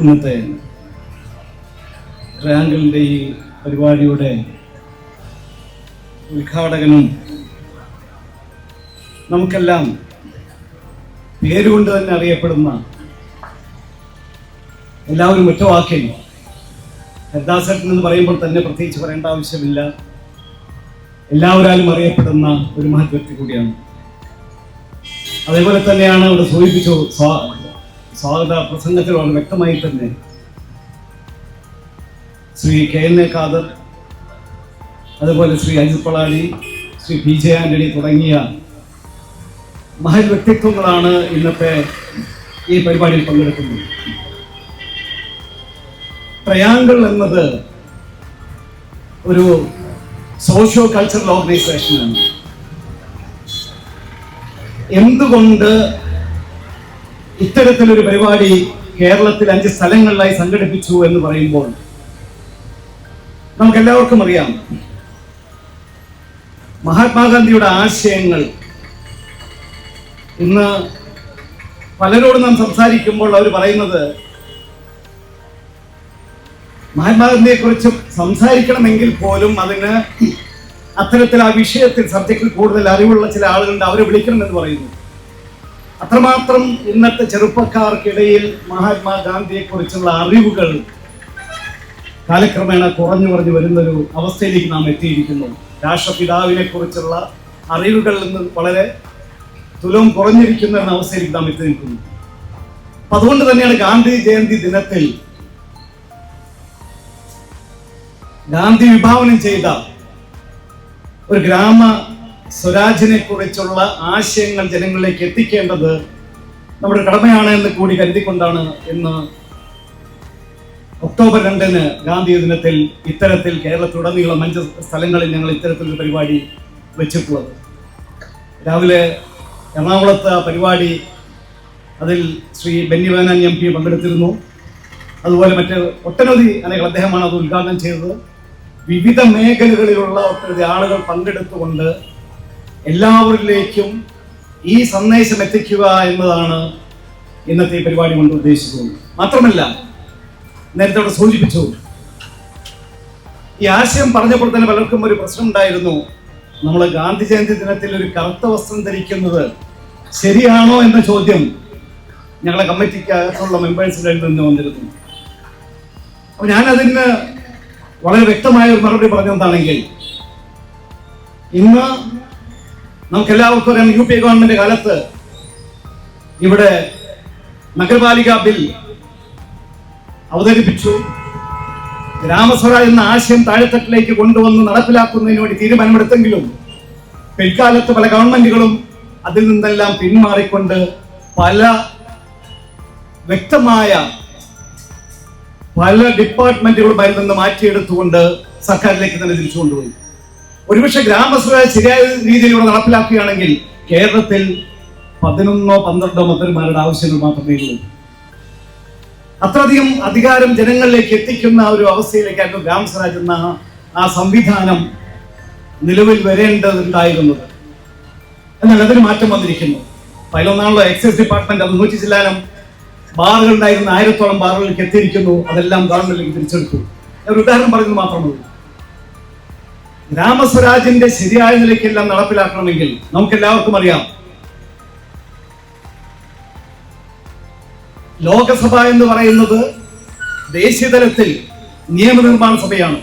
ഇന്നത്തെ ട്രയാങ്കിളിൻ്റെ ഈ പരിപാടിയുടെ ഉദ്ഘാടകനും നമുക്കെല്ലാം പേരുകൊണ്ട് തന്നെ അറിയപ്പെടുന്ന, എല്ലാവരും ഒറ്റ വാക്കിൽ ഹരിദാസേട്ടൻ എന്ന് പറയുമ്പോൾ തന്നെ പ്രത്യേകിച്ച് പറയേണ്ട ആവശ്യമില്ല, എല്ലാവരാലും അറിയപ്പെടുന്ന ഒരു മഹത് വ്യക്തി കൂടിയാണ്. അതേപോലെ തന്നെയാണ് ഇവിടെ സൂചിപ്പിച്ചു സ്വാഗത പ്രസംഗത്തിൽ വളരെ വ്യക്തമായി തന്നെ ശ്രീ KN ഖാദർ, അതുപോലെ ശ്രീ അജിത് പളാടി, ശ്രീ PJ ആന്റണി തുടങ്ങിയ മഹൽ വ്യക്തിത്വങ്ങളാണ് ഇന്നത്തെ ഈ പരിപാടിയിൽ പങ്കെടുക്കുന്നത്. ട്രയാങ്കിൾ എന്നത് ഒരു സോഷ്യോ കൾച്ചറൽ ഓർഗനൈസേഷനാണ്. എന്തുകൊണ്ട് ഇത്തരത്തിലൊരു പരിപാടി കേരളത്തിൽ 5 സ്ഥലങ്ങളിലായി സംഘടിപ്പിച്ചു എന്ന് പറയുമ്പോൾ നമുക്കെല്ലാവർക്കും അറിയാം, മഹാത്മാഗാന്ധിയുടെ ആശയങ്ങൾ ഇന്ന് പലരോടും നാം സംസാരിക്കുമ്പോൾ അവർ പറയുന്നത്, മഹാത്മാഗാന്ധിയെ കുറിച്ച് സംസാരിക്കണമെങ്കിൽ പോലും അതിന് അത്തരത്തിൽ ആ വിഷയത്തിൽ സബ്ജക്റ്റിൽ കൂടുതൽ അറിവുള്ള ചില ആളുകളുണ്ട്, അവരെ വിളിക്കണമെന്ന് പറയുന്നു. അത്രമാത്രം ഇന്നത്തെ ചെറുപ്പക്കാർക്കിടയിൽ മഹാത്മാഗാന്ധിയെ കുറിച്ചുള്ള അറിവുകൾ കാലക്രമേണ കുറഞ്ഞു വരുന്നൊരു അവസ്ഥയിലേക്ക് നാം എത്തിയിരിക്കുന്നു. രാഷ്ട്രപിതാവിനെ കുറിച്ചുള്ള അറിവുകളിൽ നിന്ന് വളരെ തുലവും കുറഞ്ഞിരിക്കുന്ന എന്ന അവസ്ഥയിലേക്ക് നാം എത്തി നിൽക്കുന്നു. അപ്പൊ അതുകൊണ്ട് തന്നെയാണ് ഗാന്ധി ജയന്തി ദിനത്തിൽ ഗാന്ധി വിഭാവനം ചെയ്ത ഒരു ഗ്രാമ സ്വരാജിനെ കുറിച്ചുള്ള ആശയങ്ങൾ ജനങ്ങളിലേക്ക് എത്തിക്കേണ്ടത് നമ്മുടെ കടമയാണ് എന്ന് കൂടി കരുതിക്കൊണ്ടാണ് ഇന്ന് ഒക്ടോബർ 2 ഗാന്ധി ദിനത്തിൽ ഇത്തരത്തിൽ കേരളത്തിലുടനീളം 5 സ്ഥലങ്ങളിൽ ഞങ്ങൾ ഇത്തരത്തിലൊരു പരിപാടി വെച്ചിട്ടുള്ളത്. രാവിലെ എറണാകുളത്ത് ആ പരിപാടി, അതിൽ ശ്രീ ബെന്നി ബെഹനാൻ MP പങ്കെടുത്തിരുന്നു. അതുപോലെ മറ്റ് ഒട്ടനവധി അനേകം അദ്ദേഹമാണ് അത് ഉദ്ഘാടനം ചെയ്തത്. വിവിധ മേഖലകളിലുള്ള ഒട്ടനവധി ആളുകൾ പങ്കെടുത്തുകൊണ്ട് എല്ലാവരിലേക്കും ഈ സന്ദേശം എത്തിക്കുക എന്നതാണ് ഇന്നത്തെ ഈ പരിപാടി കൊണ്ട് ഉദ്ദേശിക്കുന്നത്. മാത്രമല്ല, നേരത്തെ അവിടെ സൂചിപ്പിച്ചു, ഈ ആശയം പറഞ്ഞപ്പോൾ തന്നെ പലർക്കും ഒരു പ്രശ്നം ഉണ്ടായിരുന്നു. നമ്മൾ ഗാന്ധി ജയന്തി ദിനത്തിൽ ഒരു കറുത്ത വസ്ത്രം ധരിക്കുന്നത് ശരിയാണോ എന്ന ചോദ്യം ഞങ്ങളെ കമ്മിറ്റിക്കകത്തുള്ള മെമ്പേഴ്സിൽ നിന്ന് വന്നിരുന്നു. അപ്പൊ ഞാനതിന് വളരെ വ്യക്തമായ ഒരു മറുപടി പറഞ്ഞതാണെങ്കിൽ, ഇന്ന് നമുക്കെല്ലാവർക്കും അറിയാം, UPA ഗവൺമെന്റ് കാലത്ത് ഇവിടെ നഗരപാലിക ബിൽ അവതരിപ്പിച്ചു. ഗ്രാമസ്വരാജ് എന്ന ആശയം താഴെത്തട്ടിലേക്ക് കൊണ്ടുവന്ന് നടപ്പിലാക്കുന്നതിന് വേണ്ടി തീരുമാനമെടുത്തെങ്കിലും പിൽക്കാലത്ത് പല ഗവൺമെന്റുകളും അതിൽ നിന്നെല്ലാം പിന്മാറിക്കൊണ്ട് പല വ്യക്തമായ പല ഡിപ്പാർട്ട്മെന്റുകളും അതിൽ നിന്ന് മാറ്റിയെടുത്തുകൊണ്ട് സർക്കാരിലേക്ക് തന്നെ തിരിച്ചു കൊണ്ടുപോയി. ഒരുപക്ഷെ ഗ്രാമസ്വരാജ് ശരിയായ രീതിയിലൂടെ നടപ്പിലാക്കുകയാണെങ്കിൽ കേരളത്തിൽ 11 12 മന്ത്രിമാരുടെ ആവശ്യങ്ങൾ മാത്രമേ ഉള്ളൂ. അത്രയധികം അധികാരം ജനങ്ങളിലേക്ക് എത്തിക്കുന്ന ഒരു അവസ്ഥയിലേക്കായിരുന്നു ഗ്രാമസ്വരാജ് എന്ന ആ സംവിധാനം നിലവിൽ വരേണ്ടതുണ്ടായിരുന്നത്. എന്നാൽ അതിന് മാറ്റം വന്നിരിക്കുന്നു. അതിലൊന്നാണല്ലോ എക്സൈസ് ഡിപ്പാർട്ട്മെന്റ്. അത് 100 ചില്ലാനം ബാറുകൾ ഉണ്ടായിരുന്ന 1000-ഓളം ബാറുകളിലേക്ക് എത്തിയിരിക്കുന്നു. അതെല്ലാം ഗവൺമെന്റിലേക്ക് തിരിച്ചെടുത്തു. ഒരു ഉദാഹരണം പറയുന്നത് മാത്രമേ. ഗ്രാമസ്വരാജിന്റെ ശരിയായ നിലയ്ക്കെല്ലാം നടപ്പിലാക്കണമെങ്കിൽ നമുക്കെല്ലാവർക്കും അറിയാം, ലോകസഭ എന്ന് പറയുന്നത് ദേശീയ തലത്തിൽ നിയമനിർമ്മാണ സഭയാണ്.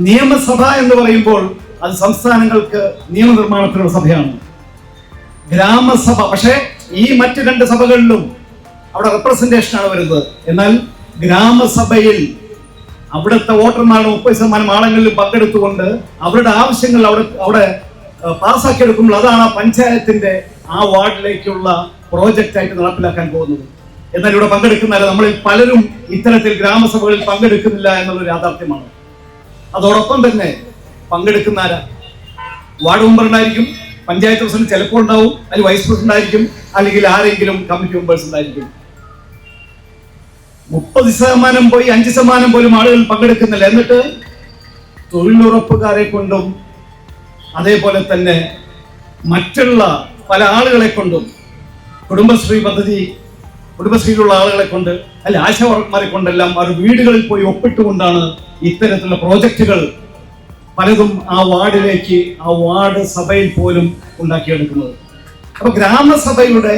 നിയമസഭ എന്ന് പറയുമ്പോൾ അത് സംസ്ഥാനങ്ങൾക്ക് നിയമനിർമ്മാണത്തിനുള്ള സഭയാണ്. ഗ്രാമസഭ പക്ഷേ ഈ മറ്റ് 2 സഭകളിലും അവിടെ റെപ്രസെന്റേഷനാണ് വരുന്നത്. എന്നാൽ ഗ്രാമസഭയിൽ അവിടുത്തെ വോട്ടർമാരുടെ 30% ആളുകളിൽ പങ്കെടുത്തുകൊണ്ട് അവരുടെ ആവശ്യങ്ങൾ അവിടെ പാസ്സാക്കിയെടുക്കുമ്പോൾ അതാണ് ആ പഞ്ചായത്തിന്റെ ആ വാർഡിലേക്കുള്ള പ്രോജക്റ്റ് ആയിട്ട് നടപ്പിലാക്കാൻ പോകുന്നത്. എന്നാൽ ഇവിടെ പങ്കെടുക്കുന്ന നമ്മളിൽ പലരും ഇത്തരത്തിൽ ഗ്രാമസഭകളിൽ പങ്കെടുക്കുന്നില്ല എന്നുള്ളൊരു യാഥാർത്ഥ്യമാണ്. അതോടൊപ്പം തന്നെ പങ്കെടുക്കുന്ന വാർഡ് മെമ്പർ ഉണ്ടായിരിക്കും, പഞ്ചായത്ത് പ്രസിഡന്റ് ചിലപ്പോൾ ഉണ്ടാവും, അല്ലെങ്കിൽ വൈസ് പ്രസിഡന്റ് ആയിരിക്കും, അല്ലെങ്കിൽ ആരെങ്കിലും കമ്മിറ്റി മെമ്പേഴ്സ് ഉണ്ടായിരിക്കും. 30% പോയി 5% പോലും ആളുകൾ പങ്കെടുക്കുന്നില്ല. എന്നിട്ട് തൊഴിലുറപ്പുകാരെ കൊണ്ടും അതേപോലെ തന്നെ മറ്റുള്ള പല ആളുകളെ കൊണ്ടും കുടുംബശ്രീ പദ്ധതി കുടുംബശ്രീയിലുള്ള ആളുകളെ കൊണ്ട് അല്ലെ ആശാവർക്കന്മാരെ കൊണ്ടെല്ലാം അവർ വീടുകളിൽ പോയി ഒപ്പിട്ടുകൊണ്ടാണ് ഇത്തരത്തിലുള്ള പ്രോജക്റ്റുകൾ പലതും ആ വാർഡിലേക്ക്, ആ വാർഡ് സഭയിൽ പോലും ഉണ്ടാക്കിയെടുക്കുന്നത്. അപ്പൊ ഗ്രാമസഭയുടെ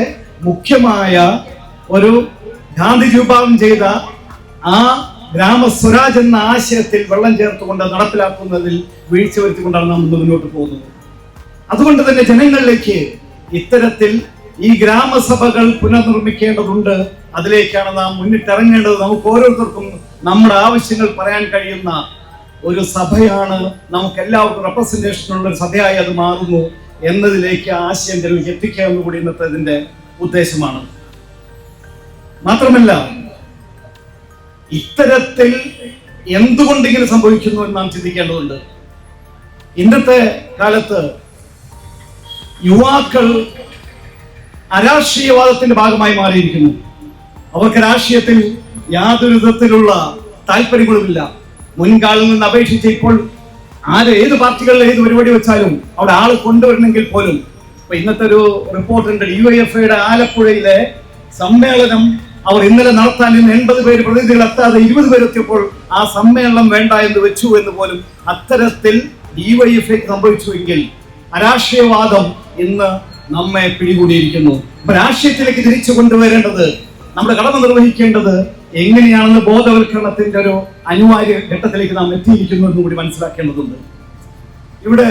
മുഖ്യമായ ഒരു ഗാന്ധിജി വിഭാവനം ചെയ്ത ആ ഗ്രാമ സ്വരാജ് എന്ന ആശയത്തിൽ വെള്ളം ചേർത്തുകൊണ്ട് നടപ്പിലാക്കുന്നതിൽ വീഴ്ച വരുത്തിക്കൊണ്ടാണ് നാം മുന്നോട്ട് പോകുന്നത്. അതുകൊണ്ട് തന്നെ ജനങ്ങളിലേക്ക് ഇത്തരത്തിൽ ഈ ഗ്രാമസഭകൾ പുനർനിർമ്മിക്കേണ്ടതുണ്ട്. അതിലേക്കാണ് നാം മുന്നിട്ടിറങ്ങേണ്ടത്. നമുക്ക് ഓരോരുത്തർക്കും നമ്മുടെ ആവശ്യങ്ങൾ പറയാൻ കഴിയുന്ന ഒരു സഭയാണ്, നമുക്ക് എല്ലാവർക്കും റെപ്രസെന്റേഷനുള്ള ഒരു സഭയായി അത് മാറുന്നു എന്നതിലേക്ക് ആശയം ജനങ്ങൾക്ക് എത്തിക്കുക എന്നുകൂടി ഇന്നത്തെ ഇതിന്റെ ഉദ്ദേശമാണ്. മാത്രമല്ല, ഇത്തരത്തിൽ എന്തുകൊണ്ട് ഇങ്ങനെ സംഭവിക്കുന്നു എന്ന് നാം ചിന്തിക്കേണ്ടതുണ്ട്. ഇന്നത്തെ കാലത്ത് യുവാക്കൾ അരാഷ്ട്രീയവാദത്തിന്റെ ഭാഗമായി മാറിയിരിക്കുന്നു. അവർക്ക് രാഷ്ട്രീയത്തിൽ യാതൊരു വിധത്തിലുള്ള താല്പര്യങ്ങളുമില്ല. മുൻകാലിൽ നിന്ന് അപേക്ഷിച്ച് ഇപ്പോൾ ഏത് പാർട്ടികളിൽ ഏത് പരിപാടി വെച്ചാലും അവിടെ ആള് കൊണ്ടുവരണമെങ്കിൽ പോലും, ഇപ്പൊ ഇന്നത്തെ ഒരു റിപ്പോർട്ടുണ്ട്, DYFIയുടെ ആലപ്പുഴയിലെ സമ്മേളനം അവർ ഇന്നലെ നടത്താൻ 80 പേര് പ്രതിനിധികൾ എത്താതെ 20 പേരെത്തിയപ്പോൾ ആ സമ്മേളനം വേണ്ട എന്ന് വെച്ചു എന്ന് പോലും. അത്തരത്തിൽ DYFI സംഭവിച്ചുവെങ്കിൽ അരാഷ്ട്രീയവാദം ഇന്ന് നമ്മെ പിടികൂടിയിരിക്കുന്നു. അപ്പൊ രാഷ്ട്രീയത്തിലേക്ക് തിരിച്ചു കൊണ്ടുവരേണ്ടത്, നമ്മുടെ കടമ നിർവഹിക്കേണ്ടത് എങ്ങനെയാണെന്ന് ബോധവൽക്കരണത്തിന്റെ ഒരു അനിവാര്യ ഘട്ടത്തിലേക്ക് നാം എത്തിയിരിക്കുന്നു എന്ന് കൂടി മനസ്സിലാക്കേണ്ടതുണ്ട്. ഇവിടെ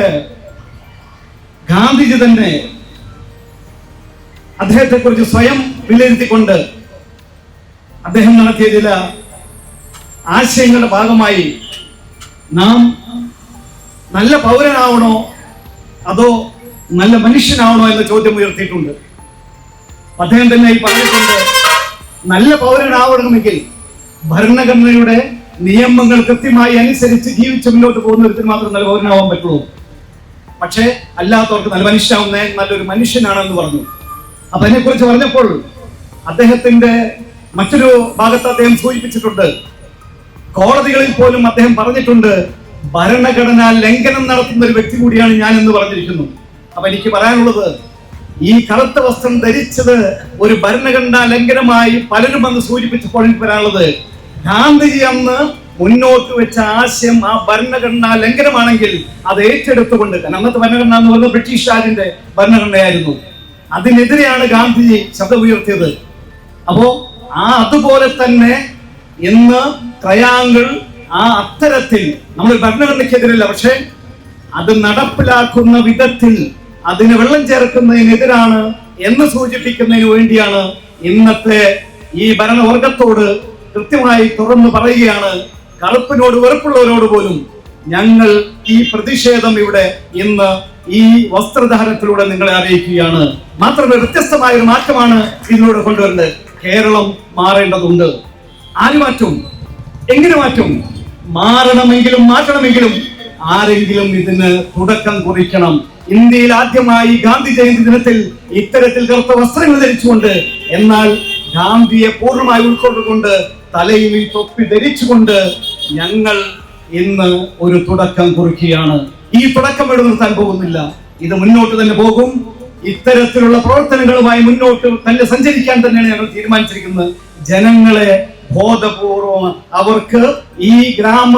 ഗാന്ധിജി തന്നെ അദ്ദേഹത്തെ കുറിച്ച് സ്വയം വിലയിരുത്തിക്കൊണ്ട് അദ്ദേഹം നടത്തിയ ചില ആശയങ്ങളുടെ ഭാഗമായി നാം നല്ല പൗരനാവണോ അതോ നല്ല മനുഷ്യനാവണോ എന്ന ചോദ്യം ഉയർത്തിയിട്ടുണ്ട്. അദ്ദേഹം തന്നെ പറഞ്ഞിട്ടുണ്ട്, നല്ല പൗരനാവണമെങ്കിൽ ഭരണഘടനയുടെ നിയമങ്ങൾ കൃത്യമായി അനുസരിച്ച് ജീവിച്ച് മുന്നോട്ട് പോകുന്ന ഒരുത്തിന് മാത്രം നല്ല പൗരനാവാൻ പറ്റുള്ളൂ. പക്ഷേ അല്ലാത്തവർക്ക് നല്ല മനുഷ്യനാവുന്ന നല്ലൊരു മനുഷ്യനാണെന്ന് പറഞ്ഞു. അപ്പൊ അതിനെക്കുറിച്ച് പറഞ്ഞപ്പോൾ അദ്ദേഹത്തിന്റെ മറ്റൊരു ഭാഗത്ത് അദ്ദേഹം സൂചിപ്പിച്ചിട്ടുണ്ട്, കോടതികളിൽ പോലും അദ്ദേഹം പറഞ്ഞിട്ടുണ്ട്, ഭരണഘടനാ ലംഘനം നടത്തുന്ന ഒരു വ്യക്തി കൂടിയാണ് ഞാൻ എന്ന് പറഞ്ഞിരിക്കുന്നു. അപ്പൊ എനിക്ക് പറയാനുള്ളത്, ഈ കറുത്ത വസ്ത്രം ധരിച്ചത് ഒരു ഭരണഘടനാ ലംഘനമായി പലരും അന്ന് സൂചിപ്പിച്ചപ്പോൾ എനിക്ക് പറയാനുള്ളത്, ഗാന്ധിജി അന്ന് മുന്നോട്ട് വെച്ച ആശയം ആ ഭരണഘടനാ ലംഘനമാണെങ്കിൽ അത് ഏറ്റെടുത്തുകൊണ്ട്, അന്നത്തെ ഭരണഘടന എന്ന് പറയുന്നത് ബ്രിട്ടീഷ് രാജിന്റെ ഭരണഘടനയായിരുന്നു, അതിനെതിരെയാണ് ഗാന്ധിജി ശബ്ദമുയർത്തിയത്. അപ്പോ അതുപോലെ തന്നെ ഇന്ന് ട്രയാങ്കിൾ അത്തരത്തിൽ നമ്മൾ ഭരണഘടനയ്ക്കെതിരല്ല, പക്ഷെ അത് നടപ്പിലാക്കുന്ന വിധത്തിൽ അതിന് വെള്ളം ചേർക്കുന്നതിനെതിരാണ് എന്ന് സൂചിപ്പിക്കുന്നതിന് വേണ്ടിയാണ് ഇന്നത്തെ ഈ ഭരണവർഗത്തോട് കൃത്യമായി തുറന്നു പറയുകയാണ്, കറുപ്പിനോട് വെറുപ്പുള്ളവരോട് പോലും ഞങ്ങൾ ഈ പ്രതിഷേധം ഇവിടെ ഇന്ന് ഈ വസ്ത്രധാരണത്തിലൂടെ നിങ്ങളെ അറിയിക്കുകയാണ്. മാത്രമല്ല, വ്യത്യസ്തമായ ഒരു മാറ്റമാണ് ഇതിലൂടെ കൊണ്ടുവരേണ്ടത്. കേരളം മാറേണ്ടതുണ്ട്. ആര് മാറ്റും? എങ്ങനെ മാറ്റും? മാറണമെങ്കിലും മാറ്റണമെങ്കിലും ആരെങ്കിലും ഇതിന് തുടക്കം കുറിക്കണം. ഇന്ത്യയിൽ ആദ്യമായി ഗാന്ധി ജയന്തി ദിനത്തിൽ ഇത്തരത്തിൽ കറുത്ത വസ്ത്രങ്ങൾ ധരിച്ചുകൊണ്ട്, എന്നാൽ ഗാന്ധിയെ പൂർണ്ണമായി ഉൾക്കൊണ്ടുകൊണ്ട് തലയിൽ ഈ തൊപ്പി ധരിച്ചുകൊണ്ട് ഞങ്ങൾ ഇന്ന് ഒരു തുടക്കം കുറിക്കുകയാണ്. ഈ തുടക്കം ഇവിടെ നിർത്താൻ പോകുന്നില്ല, ഇത് മുന്നോട്ട് തന്നെ പോകും. ഇത്തരത്തിലുള്ള പ്രവർത്തനങ്ങളുമായി മുന്നോട്ട് തന്നെ സഞ്ചരിക്കാൻ തന്നെയാണ് ഞങ്ങൾ തീരുമാനിച്ചിരിക്കുന്നത്. ജനങ്ങളെ ബോധപൂർവം അവർക്ക് ഈ ഗ്രാമ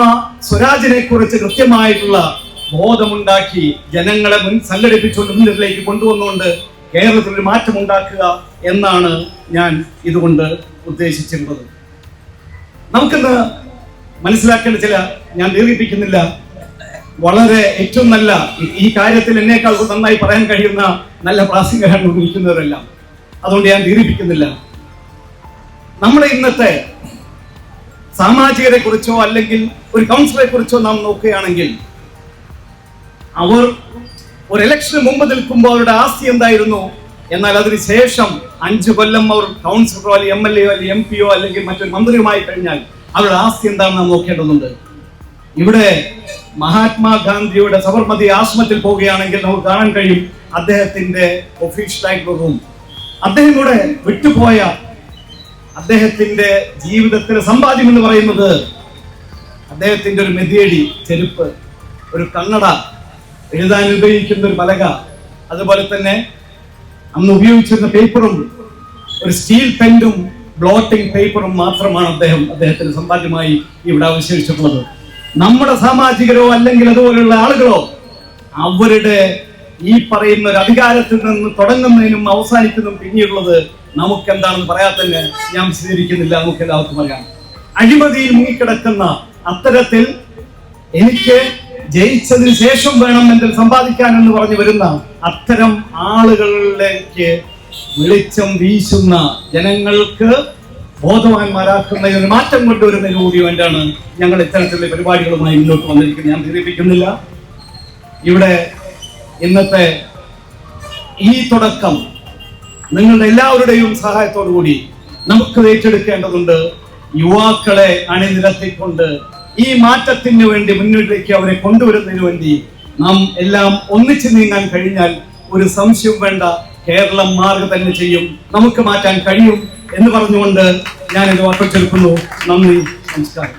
സ്വരാജിനെ കുറിച്ച് കൃത്യമായിട്ടുള്ള ബോധമുണ്ടാക്കി ജനങ്ങളെ സംഘടിപ്പിച്ചുകൊണ്ട് മുന്നിലേക്ക് കൊണ്ടുവന്നുകൊണ്ട് കേരളത്തിൽ ഒരു മാറ്റം ഉണ്ടാക്കുക എന്നാണ് ഞാൻ ഇതുകൊണ്ട് ഉദ്ദേശിച്ചിരുന്നത്. നമുക്കിന്ന് മനസ്സിലാക്കേണ്ട ചില, ഞാൻ ദീർഘിപ്പിക്കുന്നില്ല, വളരെ ഏറ്റവും നല്ല ഈ കാര്യത്തിൽ എന്നേക്കാൾ നന്നായി പറയാൻ കഴിയുന്ന നല്ല പ്രാസംഗികരാണ് ഉപയോഗിക്കുന്നവരെല്ലാം, അതുകൊണ്ട് ഞാൻ ദീർഘിപ്പിക്കുന്നില്ല. നമ്മുടെ ഇന്നത്തെ സാമാജികരെ കുറിച്ചോ അല്ലെങ്കിൽ ഒരു കൗൺസിലറെ കുറിച്ചോ നാം നോക്കുകയാണെങ്കിൽ, അവർ ഒരു ഇലക്ഷന് മുമ്പ് നിൽക്കുമ്പോൾ അവരുടെ ആസ്തി എന്തായിരുന്നു, എന്നാൽ അതിനുശേഷം 5 കൊല്ലം അവർ കൗൺസിലറോ അല്ലെങ്കിൽ MLA അല്ലെങ്കിൽ MP അല്ലെങ്കിൽ മറ്റൊരു മന്ത്രിയുമായി കഴിഞ്ഞാൽ അവരുടെ ആസ്തി എന്താണെന്ന് നാം നോക്കേണ്ടതുണ്ട്. ഇവിടെ മഹാത്മാഗാന്ധിയുടെ സബർമതി ആശ്രമത്തിൽ പോവുകയാണെങ്കിൽ നമുക്ക് കാണാൻ കഴിയും അദ്ദേഹത്തിന്റെ ഒഫീഷ്യലായിട്ടുള്ള റൂം. അദ്ദേഹം കൂടെ വിട്ടുപോയ അദ്ദേഹത്തിന്റെ ജീവിതത്തിലെ സമ്പാദ്യം എന്ന് പറയുന്നത് അദ്ദേഹത്തിന്റെ ഒരു മെതിയടി, ചെരുപ്പ്, ഒരു കണ്ണട, എഴുതാൻ ഉപയോഗിക്കുന്ന ഒരു പലക, അതുപോലെ തന്നെ അന്ന് ഉപയോഗിച്ചിരുന്ന പേപ്പറും ഒരു സ്റ്റീൽ പെന്നും ബ്ലോട്ടിംഗ് പേപ്പറും മാത്രമാണ് അദ്ദേഹത്തിന് സമ്പാദ്യമായി ഇവിടെ അവശേഷിച്ചിട്ടുള്ളത്. നമ്മുടെ സാമാജികരോ അല്ലെങ്കിൽ അതുപോലുള്ള ആളുകളോ അവരുടെ ഈ പറയുന്ന ഒരു അധികാരത്തിൽ നിന്ന് തുടങ്ങുന്നതിനും അവസാനിക്കുന്നതും പിന്നീടുള്ളത് നമുക്ക് എന്താണെന്ന് പറയാൻ തന്നെ ഞാൻ വിശദീകരിക്കുന്നില്ല. നമുക്ക് എല്ലാവർക്കും അറിയാം. അഴിമതിയിൽ മുങ്ങിക്കിടക്കുന്ന അത്തരത്തിൽ എനിക്ക് ജയിച്ചതിന് ശേഷം വേണം എന്തെങ്കിലും സമ്പാദിക്കാൻ എന്ന് പറഞ്ഞു വരുന്ന അത്തരം ആളുകളിലേക്ക് വെളിച്ചം വീശുന്ന, ജനങ്ങൾക്ക് ബോധവാന്മാരാക്കുന്ന മാറ്റം കൊണ്ടുവരുന്നതിന് കൂടി വേണ്ടിയാണ് ഞങ്ങൾ ഇത്തരത്തിലുള്ള പരിപാടികളുമായി മുന്നോട്ട് വന്നിരിക്കുന്നത്. ഞാൻ ദീർഘിപ്പിക്കുന്നില്ല. ഇവിടെ ഇന്നത്തെ ഈ തുടക്കം നിങ്ങളുടെ എല്ലാവരുടെയും സഹായത്തോടു കൂടി നമുക്ക് ഏറ്റെടുക്കേണ്ടതുണ്ട്. യുവാക്കളെ അണിനിരത്തിക്കൊണ്ട് ഈ മാറ്റത്തിന് വേണ്ടി മുന്നിലേക്ക് അവരെ കൊണ്ടുവരുന്നതിന് വേണ്ടി നാം എല്ലാം ഒന്നിച്ചു നീങ്ങാൻ കഴിഞ്ഞാൽ ഒരു സംശയം വേണ്ട, കേരളം മാറുക തന്നെ ചെയ്യും, നമുക്ക് മാറ്റാൻ കഴിയും എന്ന് പറഞ്ഞുകൊണ്ട് ഞാൻ ഇത് വാക്കുചെലുക്കുന്നു. നന്ദി, നമസ്കാരം.